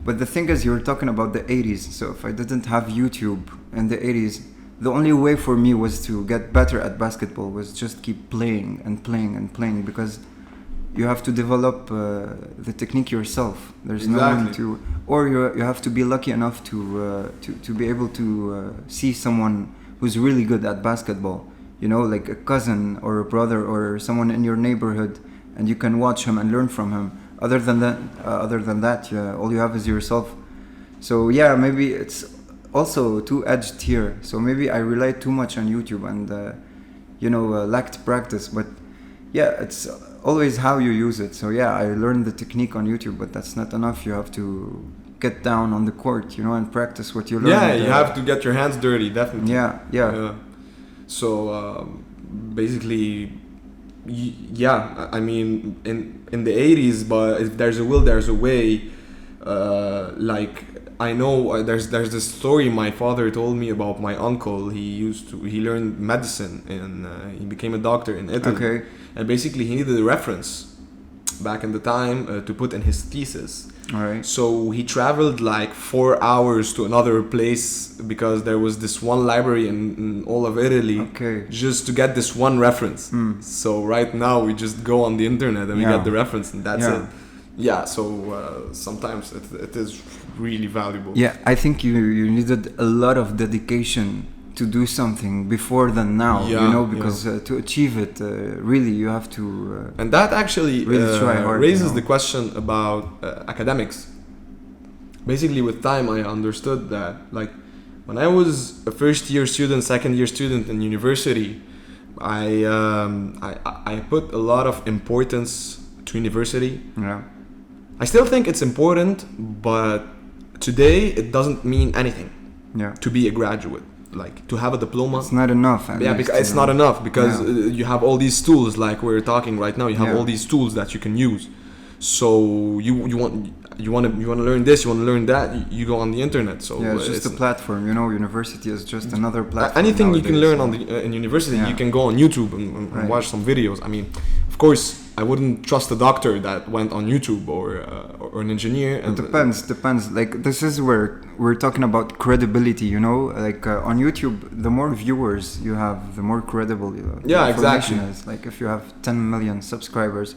But the thing is, you were talking about the 80s. So if I didn't have YouTube in the 80s, the only way for me was to get better at basketball was just keep playing and playing and playing, because you have to develop the technique yourself. There's exactly. no one to, or you have to be lucky enough to be able to see someone who's really good at basketball. You know, like a cousin or a brother or someone in your neighborhood, and you can watch him and learn from him. Other than that, all you have is yourself. So maybe it's also two-edged here. So maybe I relied too much on YouTube and lacked practice. But it's always how you use it. So I learned the technique on YouTube, but that's not enough. You have to get down on the court, you know, and practice what you learn. Yeah, you have to get your hands dirty, definitely. Yeah. So basically, I mean, in the 80s, but if there's a will, there's a way. Like, I know there's this story my father told me about my uncle. He learned medicine and he became a doctor in Italy. Okay. And basically he needed a reference back in the time to put in his thesis. All right. So he traveled like 4 hours to another place because there was this one library in all of Italy, just to get this one reference. So right now we just go on the internet and we get the reference, and that's it. Yeah, so sometimes it is really valuable. Yeah, I think you needed a lot of dedication to do something before than now, Yeah, you know, because to achieve it, really, you have to. And that actually really try hard, raises you know? the question about academics. Basically, with time, I understood that, like, when I was a first-year student, second-year student in university, I put a lot of importance to university. Yeah. I still think it's important, but today it doesn't mean anything. Yeah. To be a graduate, like to have a diploma. It's not enough. Yeah, because it's not enough because you have all these tools, like we're talking right now. You have all these tools that you can use. So you want to learn this, you want to learn that. You go on the internet. So it's just a platform. You know, university is just another platform. Anything nowadays, you can learn on in university, you can go on YouTube and watch some videos. I mean, of course, I wouldn't trust a doctor that went on YouTube or an engineer. It depends. Like, this is where we're talking about credibility, you know? Like, on YouTube, the more viewers you have, the more credible the information is. Like, if you have 10 million subscribers,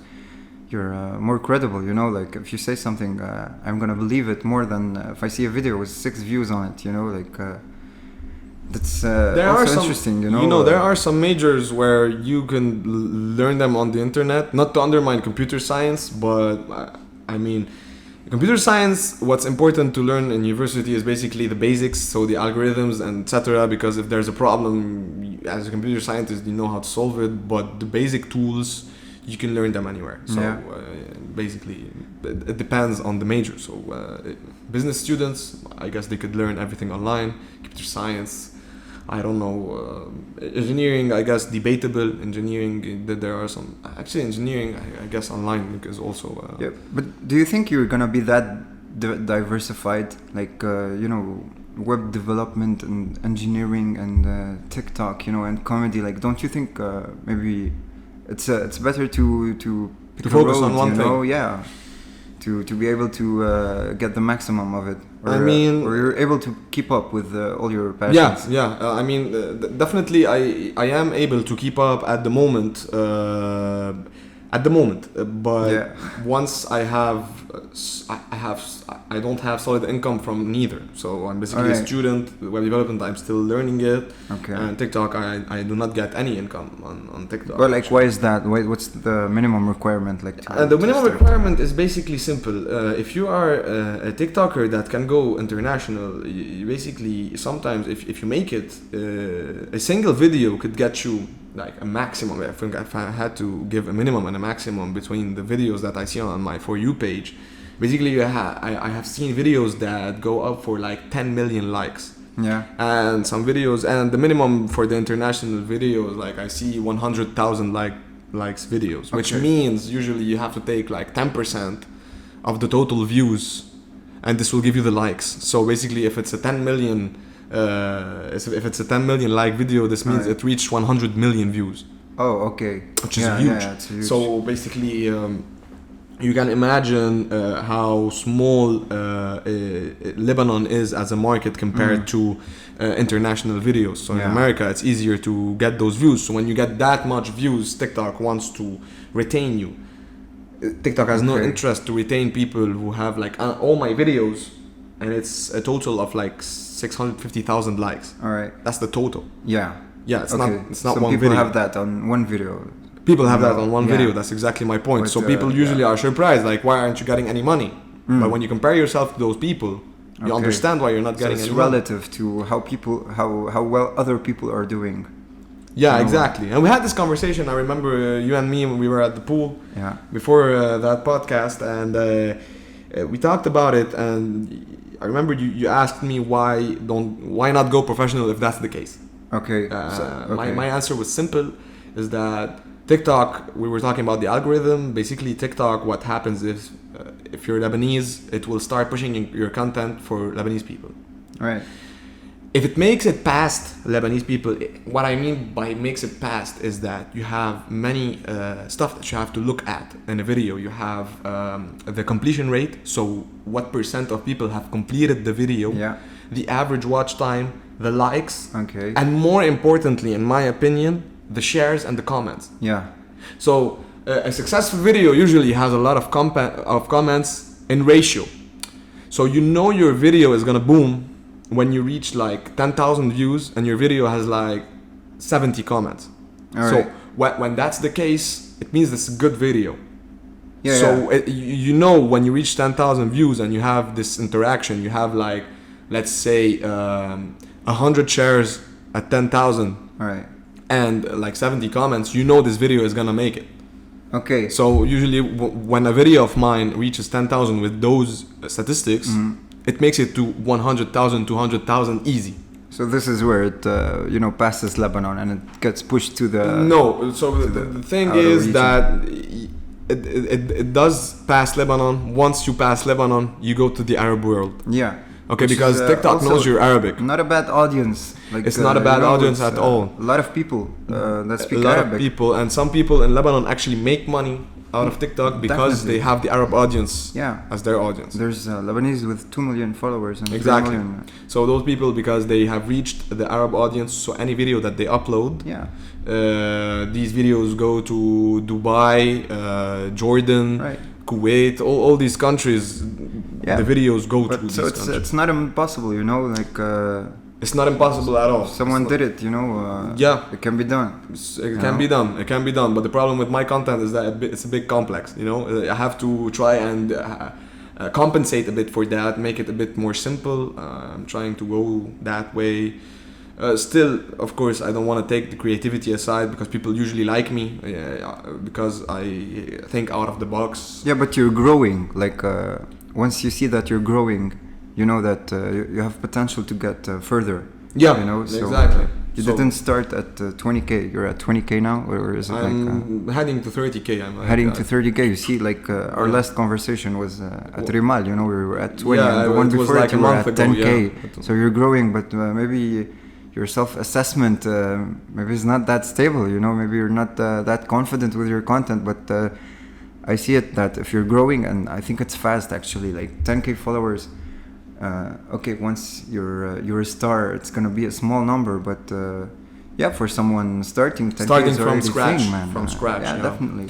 you're more credible, you know? Like, if you say something, I'm gonna believe it more than if I see a video with 6 views on it, you know? Like, that's also interesting, you know? You know, there are some majors where you can learn them on the internet, not to undermine computer science, but I mean, computer science, what's important to learn in university is basically the basics, so the algorithms and etc. Because if there's a problem, as a computer scientist, you know how to solve it, but the basic tools, you can learn them anywhere. So basically, it depends on the major. So business students, I guess they could learn everything online. Computer science, I don't know. Engineering, I guess debatable. Engineering, there are some. Actually, engineering, I guess online is also. Yeah, but do you think you're gonna be that diversified? Like, you know, web development and engineering and TikTok, you know, and comedy. Like, don't you think maybe it's better to pick focus a road, on one you know? thing? Yeah. To be able to get the maximum of it, or, I mean, or you're able to keep up with all your passions. I mean, definitely, I am able to keep up at the moment. But once I don't have solid income from neither. So I'm basically a student. Web development, I'm still learning it. Okay. And TikTok, I do not get any income on TikTok. But like, why is that? What's the minimum requirement? Like, the minimum requirement is basically simple. If you are a TikToker that can go international, you basically sometimes if you make it, a single video could get you like a maximum. I think if I had to give a minimum and a maximum between the videos that I see on my For You page, basically I have seen videos that go up for like 10 million likes. Yeah. And some videos, and the minimum for the international videos, like I see 100,000 likes videos, which means usually you have to take like 10% of the total views, and this will give you the likes. So basically, if it's a 10 million like video, this means it reached 100 million views. Oh, okay. Which is huge. Yeah, it's huge. So basically, you can imagine how small Lebanon is as a market compared to international videos. So in America, it's easier to get those views. So when you get that much views, TikTok wants to retain you. TikTok has no interest to retain people who have like all my videos, and it's a total of like 650,000 likes. All right. That's the total. Yeah. Yeah, it's not so one people video. have that on one video. People have that on one video. That's exactly my point. But, so people usually are surprised, like, why aren't you getting any money? But when you compare yourself to those people, you understand why you're not getting any money. It's relative to how well other people are doing. Yeah, exactly. And we had this conversation. I remember you and me when we were at the pool before that podcast, and we talked about it. And I remember you asked me why not go professional if that's the case. Okay. My answer was simple, is that TikTok, we were talking about the algorithm. Basically, TikTok, what happens is if you're Lebanese, it will start pushing your content for Lebanese people. Right. If it makes it past Lebanese people, what I mean by makes it past is that you have many stuff that you have to look at in a video. You have the completion rate, so what percent of people have completed the video, the average watch time, the likes, and more importantly, in my opinion, the shares and the comments. Yeah. So a successful video usually has a lot of comments in ratio. So you know your video is gonna boom when you reach like 10,000 views and your video has like 70 comments. All so right. when that's the case, it means it's a good video. Yeah, so you know, when you reach 10,000 views and you have this interaction, you have like, let's say 100 shares at 10,000. All right. And like 70 comments, you know this video is gonna make it. Okay. So usually when a video of mine reaches 10,000 with those statistics, it makes it to 100,000, 200,000 easy. So this is where it, passes Lebanon and it gets pushed to the... No, so the thing is region. That it does pass Lebanon. Once you pass Lebanon, you go to the Arab world. Yeah. Okay, because TikTok knows you're Arabic. Not a bad audience. Like, it's not a bad audience at all. A lot of people that speak Arabic. A lot Arabic. of people, and some people in Lebanon actually make money out of TikTok because they have the Arab audience as their audience. There's Lebanese with 2 million followers and exactly. 3 million. So those people, because they have reached the Arab audience, so any video that they upload, these videos go to Dubai, Jordan, right. Kuwait, all these countries. The videos go to these countries. It's not impossible, it's not impossible at all. Someone did it, it can be done. It can be done. But the problem with my content is that it's a bit complex. I have to try and compensate a bit for that, make it a bit more simple. I'm trying to go that way. Still, of course, I don't want to take the creativity aside because people usually like me because I think out of the box. Yeah, but you're growing. Once you see that you're growing, you know that you have potential to get further. Yeah, so exactly. You didn't start at 20K. You're at 20K now, or is it I'm heading to 30K. I'm heading to 30K. You see, our last conversation was at Rimal. We were at 20, and the one before it, you were at 10K. So you're growing, but maybe your self-assessment maybe is not that stable. Maybe you're not that confident with your content, but I see it that if you're growing, and I think it's fast actually, like 10K followers. Once you're a star, it's gonna be a small number, but for someone starting from scratch, definitely.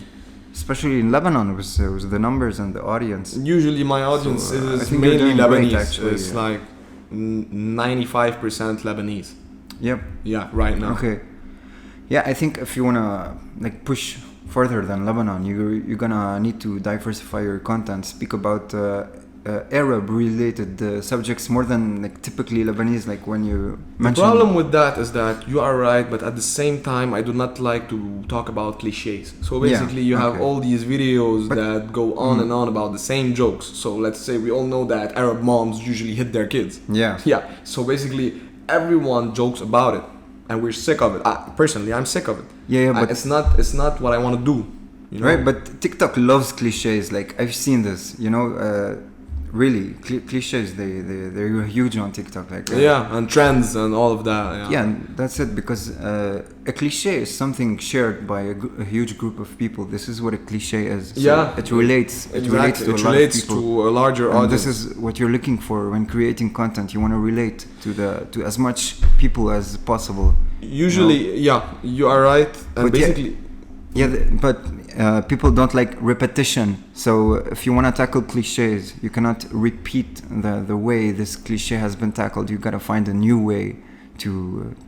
Especially in Lebanon, it was the numbers and the audience. Usually, my audience is mainly Lebanese. Actually, it's like 95% Lebanese. Yep. Yeah, right now. Okay. Yeah, I think if you wanna push further than Lebanon, you're gonna need to diversify your content. Speak about Arab-related subjects more than typically Lebanese. Like when you mention. The problem with that is that you are right, but at the same time, I do not like to talk about cliches. So basically, you have all these videos that go on and on about the same jokes. So let's say we all know that Arab moms usually hit their kids. Yeah. Yeah. So basically, everyone jokes about it, and we're sick of it. Personally, I'm sick of it. Yeah, but it's not what I want to do. Right, but TikTok loves cliches. Like I've seen this. Really, cliches, they're huge on TikTok. And trends and all of that. Yeah, and that's it, because a cliche is something shared by a huge group of people. This is what a cliche is. So it relates. It relates to a lot of people. To a larger audience. This is what you're looking for when creating content. You want to relate to as much people as possible. Usually, you are right. And but basically... but people don't like repetition. So if you want to tackle cliches, you cannot repeat the way this cliche has been tackled. You gotta find a new way to.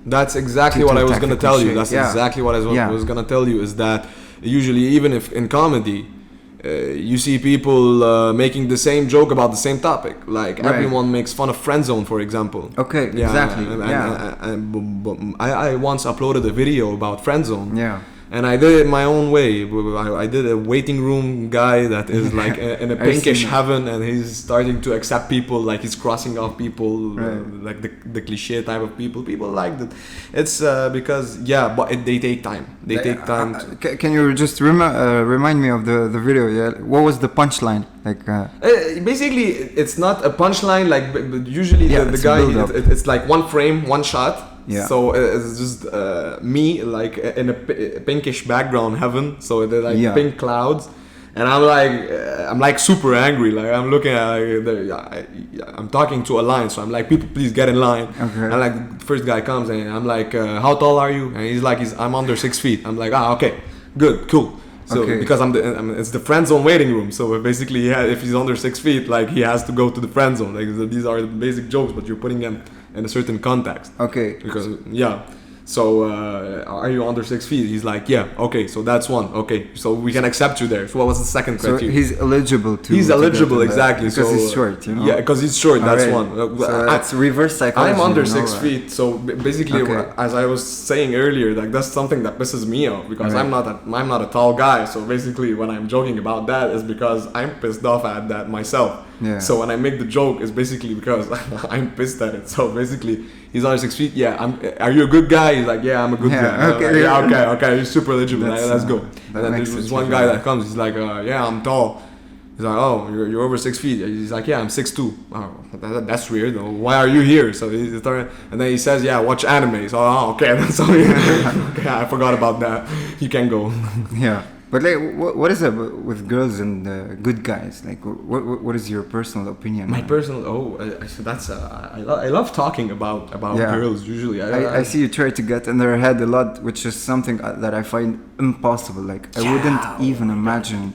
That's exactly what I was gonna tell you. That's exactly what I was gonna tell you. Is that usually, even if in comedy, you see people making the same joke about the same topic. Like everyone makes fun of friend zone, for example. Okay, exactly. I once uploaded a video about friend zone. Yeah. And I did it my own way. I did a waiting room guy that is like in a pinkish heaven, and he's starting to accept people, like he's crossing off people, like the cliche type of people. People liked it. It's because but they take time. They take time. Can you just remind me of the video? Yeah, what was the punchline? Basically, it's not a punchline. But usually the guy, it's like one frame, one shot. Yeah. So it's just me like in a pinkish background heaven. So they're like pink clouds, and I'm like super angry. Like I'm looking at I'm talking to a line. So I'm like, people, please get in line. Okay. And like the first guy comes and I'm like, how tall are you? And he's like, I'm under 6 feet. I'm like, okay, good, cool. So because it's the friend zone waiting room. So basically, if he's under 6 feet, like he has to go to the friend zone. Like these are the basic jokes, but you're putting them in a certain context. Okay. Because so are you under 6 feet? He's like, yeah. Okay, so that's one. Okay, so we can accept you there. So what was the second criteria? So he's eligible to. He's eligible, exactly. Because he's short, you know. Yeah, because he's short. That's one. So it's reverse psychology. I'm under 6 feet, so basically, as I was saying earlier, like that's something that pisses me off because I'm not a tall guy. So basically, when I'm joking about that, is because I'm pissed off at that myself. Yeah. So when I make the joke, it's basically because I'm pissed at it. So basically, he's under 6 feet. Yeah, are you a good guy? He's like, yeah, I'm a good guy. Okay, you're super eligible. Let's go. And then there's one guy that comes. He's like, yeah, I'm tall. He's like, oh, you're over 6 feet. He's like, yeah, I'm 6'2". Oh, that's weird. Why are you here? So he's starting, and then he says, yeah, watch anime. So okay, that's all. Okay, I forgot about that. You can go. Yeah. But like, what is it with girls and good guys? Like, what is your personal opinion? My personal, I love talking about girls usually. I see you try to get in their head a lot, which is something that I find impossible. Like, I wouldn't even imagine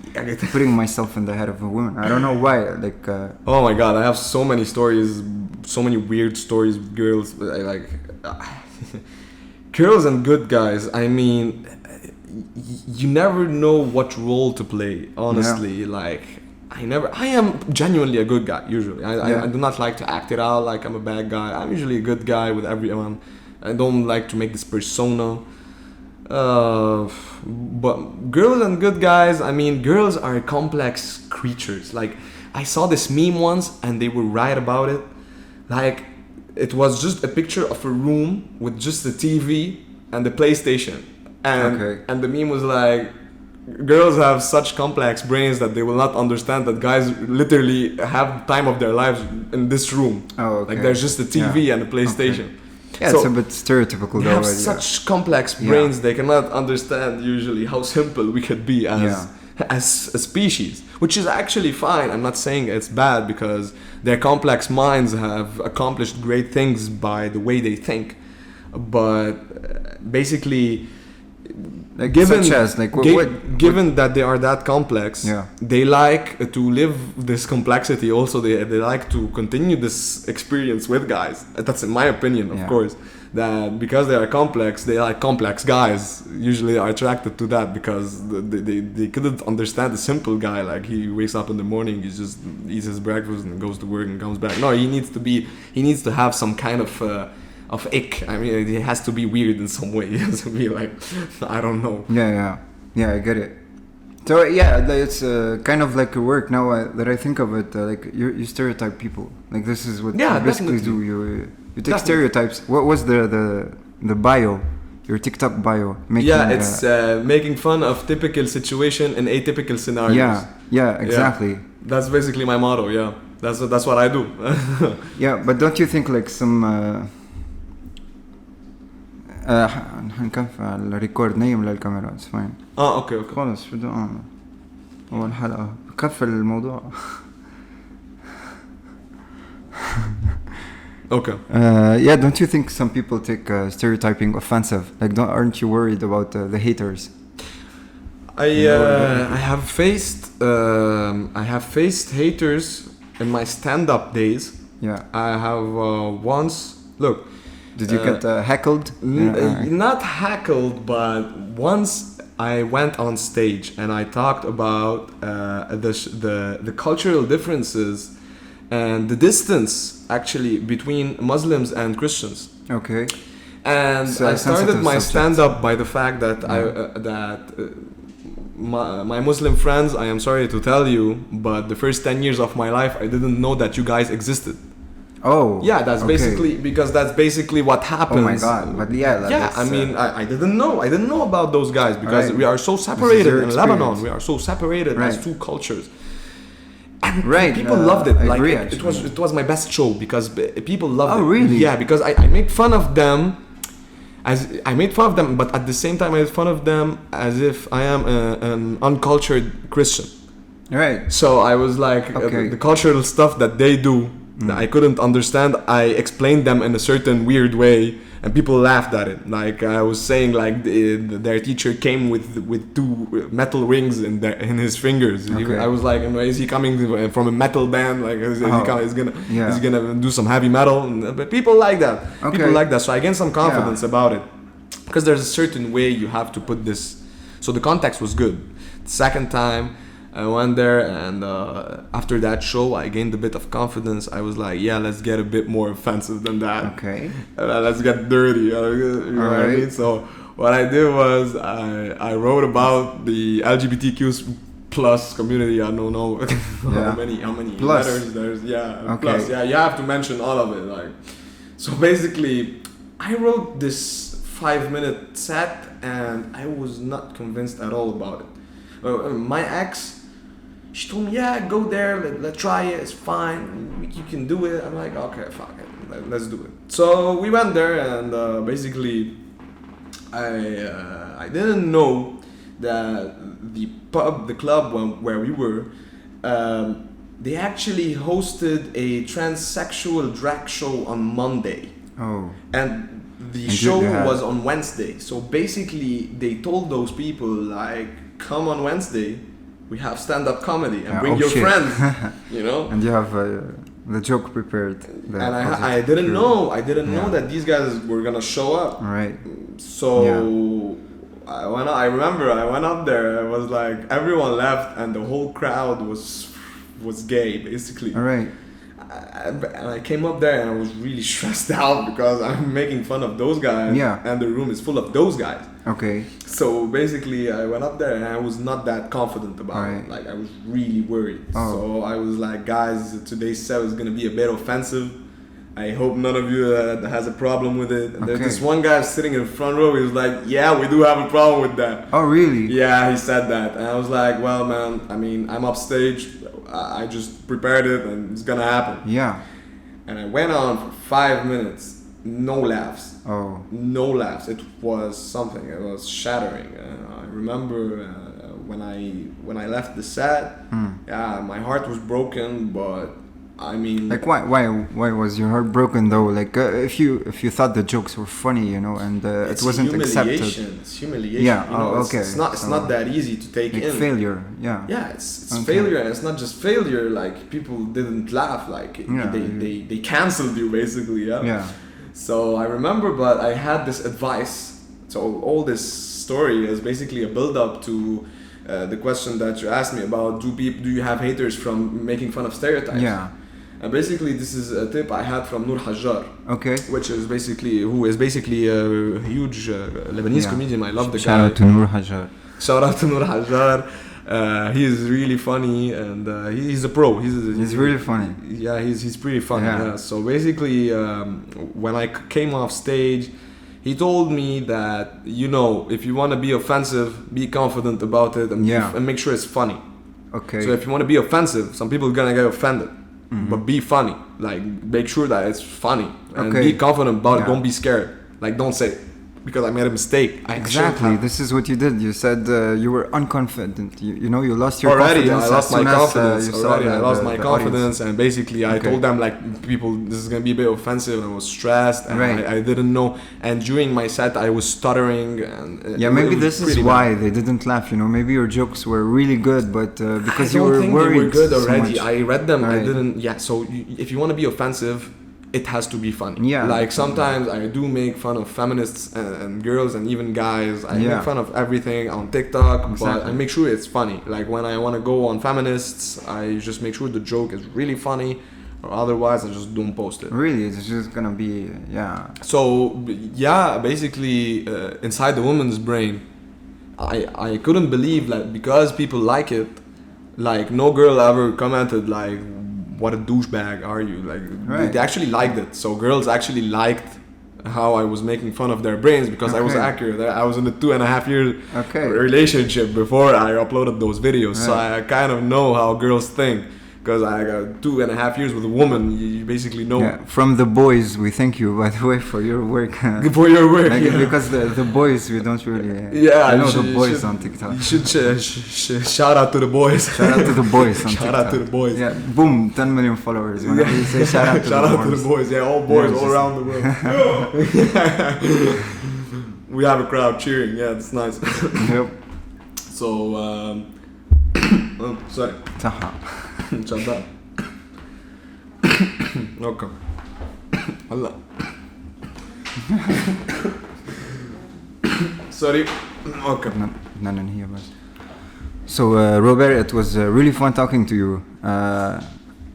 putting myself in the head of a woman. I don't know why. Like, oh my god, I have so many stories, so many weird stories with girls. Girls and good guys. I mean, you never know what role to play, honestly. Like, I am genuinely a good guy usually. I do not like to act it out like I'm a bad guy. I'm usually a good guy with everyone. I don't like to make this persona. But girls and good guys, I mean, girls are complex creatures. Like, I saw this meme once and they were right about it. Like, it was just a picture of a room with just the TV and the PlayStation. And the meme was like, girls have such complex brains that they will not understand that guys literally have time of their lives in this room. Like, there's just a TV and a PlayStation. Yeah, so it's a bit stereotypical. They have such complex brains, they cannot understand usually how simple we could be as a species, which is actually fine. I'm not saying it's bad because their complex minds have accomplished great things by the way they think. But basically, given that they are that complex, they like to live this complexity. Also, they like to continue this experience with guys. That's in my opinion, of course. That because they are complex, they like complex guys. Usually are attracted to that because they couldn't understand a simple guy. Like, he wakes up in the morning, he just eats his breakfast and goes to work and comes back. No, he needs to have some kind of ick. I mean, it has to be weird in some way. It has to be like, I don't know. Yeah, I get it. So it's kind of like a work now that I think of it. Like, you stereotype people. Like, this is what you basically do. You take stereotypes. What was the bio? Your TikTok bio? It's making fun of typical situation in atypical scenarios. Yeah, exactly. That's basically my motto. Yeah, that's what I do. Yeah, but don't you think like some هنكفي على الريكورد نيم للكاميرا it's fine. اوكي خلاص شو بدي اعمل اول حلقة كفي الموضوع. Okay. Don't you think some people take stereotyping offensive? Like, aren't you worried about the haters? I have faced haters in my stand-up days. Yeah. I have once. Look. Did you get heckled? Not heckled, but once I went on stage and I talked about the cultural differences and the distance actually between Muslims and Christians. Okay. And I started my stand-up by the fact that my Muslim friends, I am sorry to tell you, but the first 10 years of my life I didn't know that you guys existed. Oh. Yeah, that's basically because that's basically what happens. Oh my god. But I mean, I didn't know. I didn't know about those guys because we are so separated in Lebanon. We are so separated as two cultures. And people loved it. Like, it was my best show because people loved it. Oh, really? Yeah, because I made fun of them. But at the same time I made fun of them as if I am an uncultured Christian. Right. So I was like, the cultural stuff that they do, I couldn't understand. I explained them in a certain weird way, and people laughed at it. Like I was saying, like their teacher came with two metal rings in his fingers. Okay. I was like, is he coming from a metal band? Like is he gonna do some heavy metal? But people like that. Okay. People like that. So I gained some confidence about it, because there's a certain way you have to put this. So the context was good. The second time I went there, and after that show, I gained a bit of confidence. I was like, yeah, let's get a bit more offensive than that. Okay. Let's get dirty. You know what I mean? So what I did was I wrote about the LGBTQ plus community. I don't know how many plus. letters there's. Yeah, okay. Plus. Yeah, you have to mention all of it. Like, so basically, I wrote this 5-minute set, and I was not convinced at all about it. My ex, she told me, yeah, go there, let's try it, it's fine, you can do it. I'm like, okay, fuck it, let's do it. So we went there, and basically I didn't know that the club where we were, they actually hosted a transsexual drag show on Monday. Oh. And the show was on Wednesday. So basically they told those people, like, come on Wednesday, we have stand-up comedy, and bring your friends, you know. And you have the joke prepared. And I didn't know that these guys were gonna show up. Right. So I remember I went up there. I was like, everyone left, and the whole crowd was gay, basically. All right. And I came up there, and I was really stressed out because I'm making fun of those guys, and the room is full of those guys. Okay. So basically, I went up there, and I was not that confident about it. Like, I was really worried. Oh. So I was like, guys, today's set is gonna be a bit offensive. I hope none of you has a problem with it. And there's this one guy sitting in the front row. He was like, yeah, we do have a problem with that. Oh, really? Yeah, he said that. And I was like, well, man, I mean, I'm upstage. I just prepared it, and it's gonna happen. Yeah. And I went on for 5 minutes, no laughs. Oh. No laughs. It was something. It was shattering. I remember when I left the set. Yeah, my heart was broken, but I mean, like why was your heart broken though? Like if you thought the jokes were funny, you know, and it wasn't accepted. It's humiliation. Yeah. You know, okay. It's not that easy to take like in. Failure. Yeah. Yeah, it's failure, and it's not just failure. Like, people didn't laugh. Like, they canceled you, basically. Yeah. Yeah. So I remember, but I had this advice. So all this story is basically a build-up to the question that you asked me about: do you have haters from making fun of stereotypes? Yeah. And basically, this is a tip I had from Noor Hajjar. Okay. Who is basically a huge Lebanese comedian. I love the guy. Shout out to Noor Hajjar. Shout out to Noor Hajjar. He is really funny, and he's a pro. He's really funny. Yeah, he's pretty funny. Yeah. So basically, when I came off stage, he told me that, you know, if you want to be offensive, be confident about it, and make sure it's funny. Okay. So if you want to be offensive, some people are gonna get offended. But be funny. Like, make sure that it's funny. And be confident about it. Don't be scared. Like, don't say, because I made a mistake. Exactly. This is what you did. You said you were unconfident. You know, you lost your confidence. I lost my confidence. And basically, I told them, like, people, this is going to be a bit offensive. And I was stressed. And I didn't know. And during my set, I was stuttering. And maybe this is why they didn't laugh. You know, maybe your jokes were really good, but because you were worried. I don't think they were good already. So I read them. I didn't. Yeah, so if you want to be offensive, it has to be funny. Yeah. Like, sometimes I do make fun of feminists and girls and even guys. I make fun of everything on TikTok, but I make sure it's funny. Like, when I want to go on feminists, I just make sure the joke is really funny, or otherwise I just don't post it. Really? It's just gonna be, So, basically, inside the woman's brain, I couldn't believe that because people like it, like, no girl ever commented, like, what a douchebag are you? Like, they actually liked it. So girls actually liked how I was making fun of their brains, because I was accurate. I was in a 2.5 year relationship before I uploaded those videos. So I kind of know how girls think. Because I got 2.5 years with a woman, you basically know. Yeah, from the boys, we thank you, by the way, for your work. For your work, like, yeah. Because the boys, we don't really... Yeah, I know the boys on TikTok. You should shout out to the boys. Shout out to the boys on TikTok. Shout out to the boys. Yeah, boom, 10 million followers. Whenever you say shout out to the boys. Yeah, all boys all around the world. We have a crowd cheering. Yeah, that's nice. Yep. So, oh, sorry. Shut up. Okay. Allah. Sorry. Okay. None in here, but. So, Robert, it was really fun talking to you.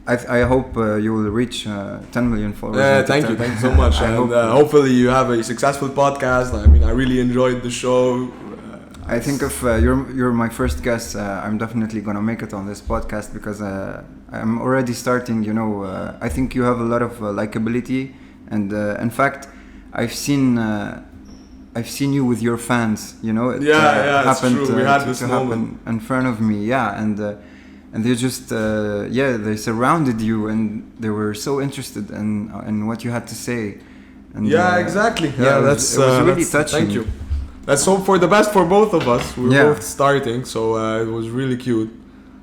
I hope you will reach 10 million followers. Thank you so much. And hopefully you have a successful podcast. I mean, I really enjoyed the show. I think if you're my first guest, I'm definitely gonna make it on this podcast because I'm already starting. You know, I think you have a lot of likability, and in fact, I've seen you with your fans. You know, it happened it's true. We had this to moment happen in front of me. Yeah, and they just they surrounded you and they were so interested in what you had to say. And, exactly. Yeah, it was really touching. Thank you. Let's hope for the best for both of us. We're both starting, so it was really cute.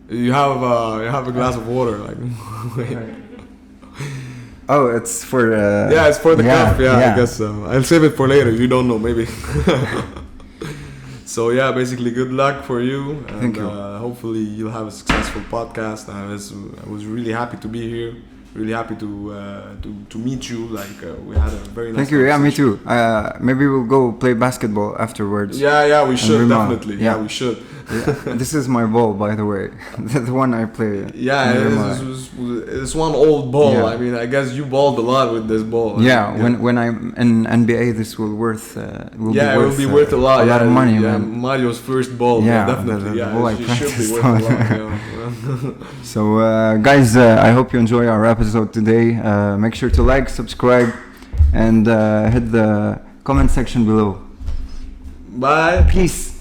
You have a glass of water, like. Oh, it's for. It's for the cup. I guess so. I'll save it for later. You don't know, maybe. So basically, good luck for you. And, thank you. Hopefully, you'll have a successful podcast. I was really happy to be here. Really happy to meet you. Like we had a very nice. Thank you. Yeah, me too. Maybe we'll go play basketball afterwards. Yeah, we should definitely. Yeah, we should. This is my ball, by the way. The one I play. Yeah, it's one old ball. Yeah. I mean, I guess you balled a lot with this ball. Yeah, when I'm in NBA, this will it will be worth a lot. A lot of money, man. Mario's first ball. Yeah, definitely. The ball I should be worth a lot. So, guys, I hope you enjoy our episode today. Make sure to like, subscribe, and hit the comment section below. Bye. Peace.